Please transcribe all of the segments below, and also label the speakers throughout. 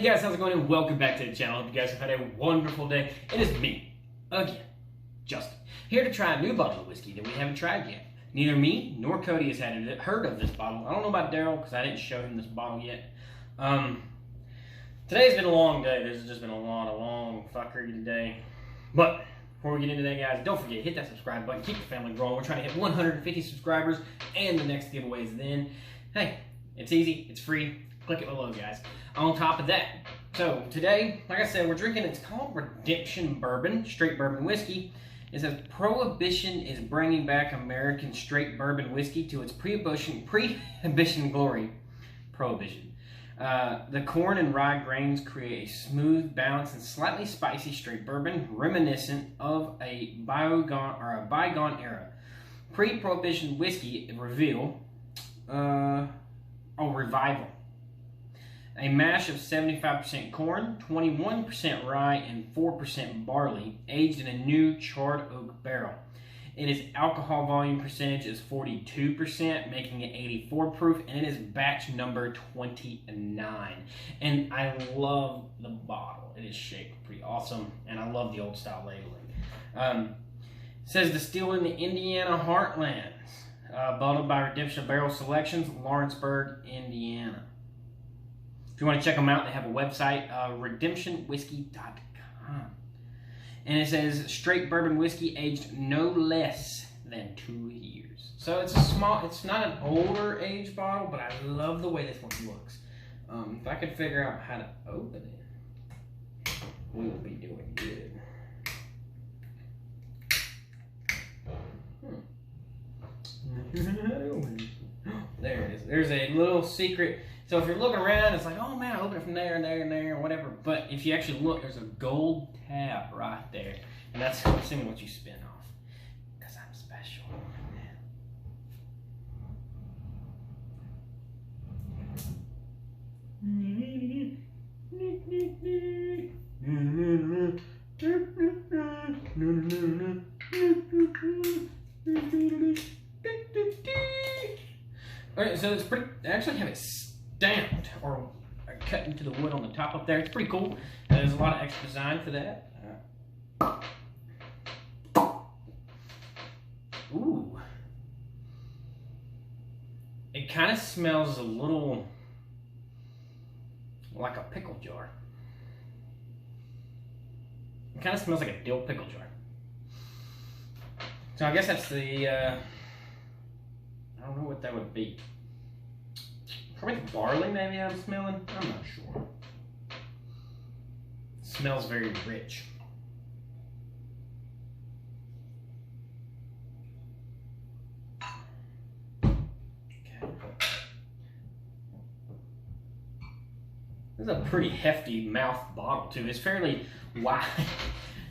Speaker 1: guys, how's it going? And welcome back to the channel. Hope you guys have had a wonderful day. It is me, again, Justin, here to try a new bottle of whiskey that we haven't tried yet. Neither me nor Cody has heard of this bottle. I don't know about Daryl because I didn't show him this bottle yet. Today's been a long day. This has just been a long fuckery today. But before we get into that, guys, don't forget, hit that subscribe button. Keep the family growing. We're trying to hit 150 subscribers and the next giveaway is then. Hey, it's easy. It's free. Click it below, guys. On top of that, so today, like I said, we're drinking, it's called Redemption Bourbon, straight bourbon whiskey. It says Prohibition is bringing back American straight bourbon whiskey to its pre-Prohibition glory. Prohibition. The corn and rye grains create a smooth, balanced, and slightly spicy straight bourbon reminiscent of a bygone era. Pre-Prohibition whiskey revival. A mash of 75% corn, 21% rye, and 4% barley, aged in a new charred oak barrel. Its alcohol volume percentage is 42%, making it 84 proof, and it is batch number 29. And I love the bottle. It is shaped pretty awesome, and I love the old style labeling. It says distilled in the Indiana heartlands, bottled by Redemption Barrel Selections, Lawrenceburg, Indiana. If you want to check them out, they have a website, redemptionwhiskey.com. And it says straight bourbon whiskey aged no less than 2 years. So it's it's not an older age bottle, but I love the way this one looks. If I could figure out how to open it, we will be doing good. There it is. There's a little secret. So if you're looking around, it's like, oh man, I open it from there and there and there, whatever. But if you actually look, there's a gold tab right there. And that's assuming what you spin off. Because I'm special. Alright, so it's pretty, I actually have it stamped or cut into the wood on the top up there. It's pretty cool. There's a lot of extra design for that. Ooh. It kind of smells a little like a pickle jar. It kind of smells like a dill pickle jar. So I guess that's the, I don't know what that would be. Probably barley maybe I'm smelling. I'm not sure. It smells very rich. Okay. This is a pretty hefty mouth bottle too. It's fairly wide,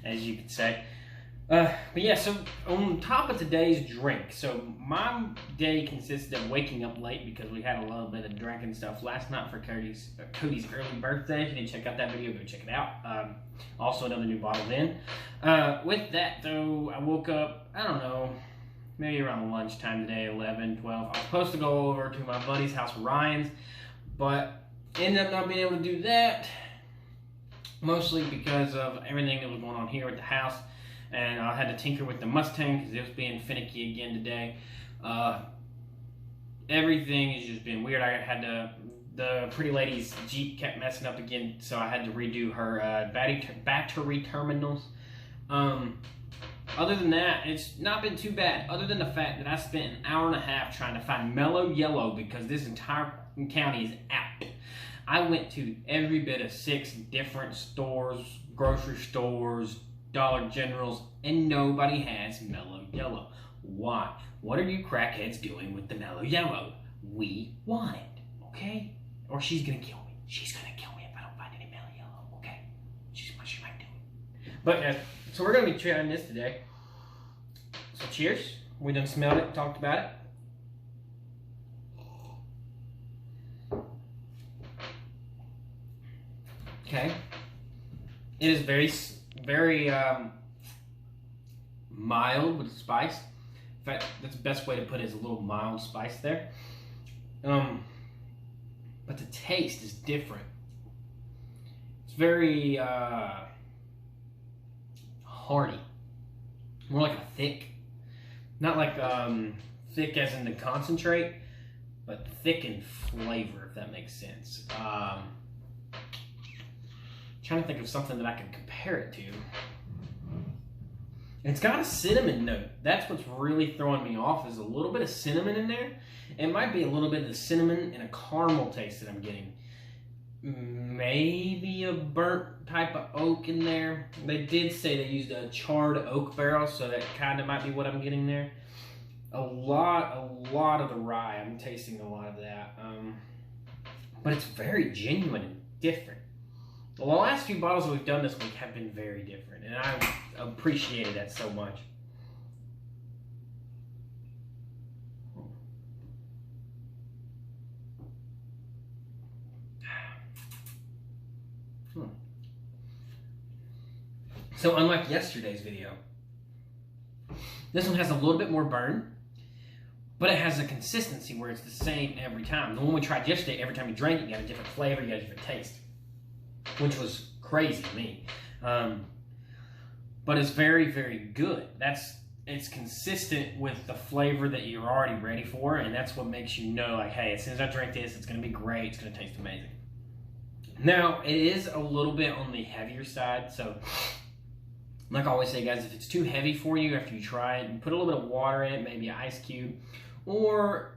Speaker 1: as you could say. But yeah, so on top of today's drink, so my day consisted of waking up late because we had a little bit of drinking stuff last night for Cody's early birthday. If you didn't check out that video, go check it out. Also another new bottle then. With that though, I woke up, I don't know, maybe around lunchtime today, 11, 12. I was supposed to go over to my buddy's house, Ryan's, but ended up not being able to do that, mostly because of everything that was going on here at the house. And I had to tinker with the Mustang because it was being finicky again today. Everything has just been weird. I had the pretty lady's Jeep kept messing up again, so I had to redo her battery terminals. Other than that, it's not been too bad, other than the fact that I spent an hour and a half trying to find Mellow Yellow because this entire county is out. I went to every bit of 6 different stores, grocery stores, Dollar Generals, and nobody has Mellow Yellow. Why? What are you crackheads doing with the Mellow Yellow? We want it, okay? Or she's gonna kill me. She's gonna kill me if I don't find any Mellow Yellow, okay? She might do it. But so we're gonna be trying this today. So cheers. We done smelled it, talked about it. Okay. It is very mild with spice. In fact, that's the best way to put it, is a little mild spice there. But the taste is different. very hearty, more like a thick, not like thick as in the concentrate, but thick in flavor, if that makes sense. Trying to think of something that I could compare it to. It's got a cinnamon note. That's what's really throwing me off, is a little bit of cinnamon in there. It might be a little bit of the cinnamon and a caramel taste that I'm getting. Maybe a burnt type of oak in there. They did say they used a charred oak barrel, so that kind of might be what I'm getting there. A lot of the rye. I'm tasting a lot of that. But it's very genuine and different. Well, the last few bottles that we've done this week have been very different, and I've appreciated that so much. So unlike yesterday's video, this one has a little bit more burn, but it has a consistency where it's the same every time. The one we tried yesterday, every time you drank it, you got a different flavor, you got a different taste, which was crazy to me. But it's very, very good. It's consistent with the flavor that you're already ready for, and that's what makes you know, like, hey, as soon as I drink this, it's going to be great, it's going to taste amazing. Now, it is a little bit on the heavier side, so like I always say, guys, if it's too heavy for you after you try it, put a little bit of water in it, maybe an ice cube, or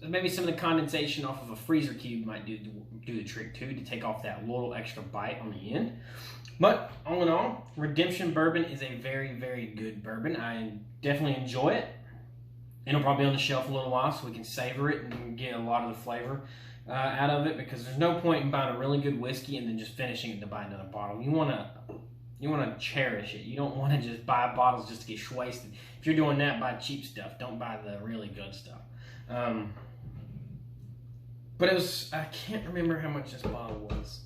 Speaker 1: maybe some of the condensation off of a freezer cube might do the trick too, to take off that little extra bite on the end. But all in all, Redemption Bourbon is a very, very good bourbon. I definitely enjoy it. It'll probably be on the shelf a little while so we can savor it and get a lot of the flavor out of it, because there's no point in buying a really good whiskey and then just finishing it to buy another bottle. You want to cherish it. You don't want to just buy bottles just to get wasted. If you're doing that, buy cheap stuff. Don't buy the really good stuff. But it was, I can't remember how much this bottle was.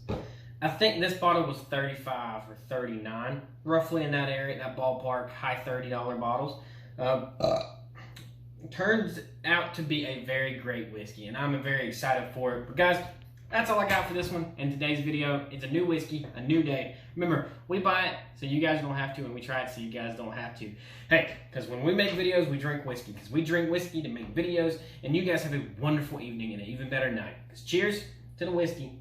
Speaker 1: I think this bottle was $35 or $39, roughly in that area, that ballpark, high $30 bottles. Turns out to be a very great whiskey, and I'm very excited for it. But guys, that's all I got for this one in today's video. It's a new whiskey, a new day. Remember, we buy it so you guys don't have to, and we try it so you guys don't have to. Hey, because when we make videos, we drink whiskey. Because we drink whiskey to make videos, and you guys have a wonderful evening and an even better night. Because cheers to the whiskey.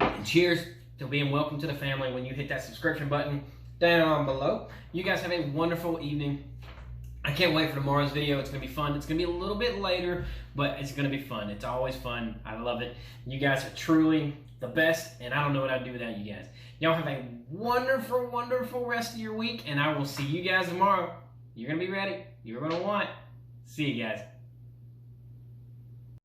Speaker 1: And cheers to being welcome to the family when you hit that subscription button down below. You guys have a wonderful evening. I can't wait for tomorrow's video. It's going to be fun. It's going to be a little bit later, but it's going to be fun. It's always fun. I love it. You guys are truly the best, and I don't know what I'd do without you guys. Y'all have a wonderful, wonderful rest of your week, and I will see you guys tomorrow. You're going to be ready. You're going to want. See you guys.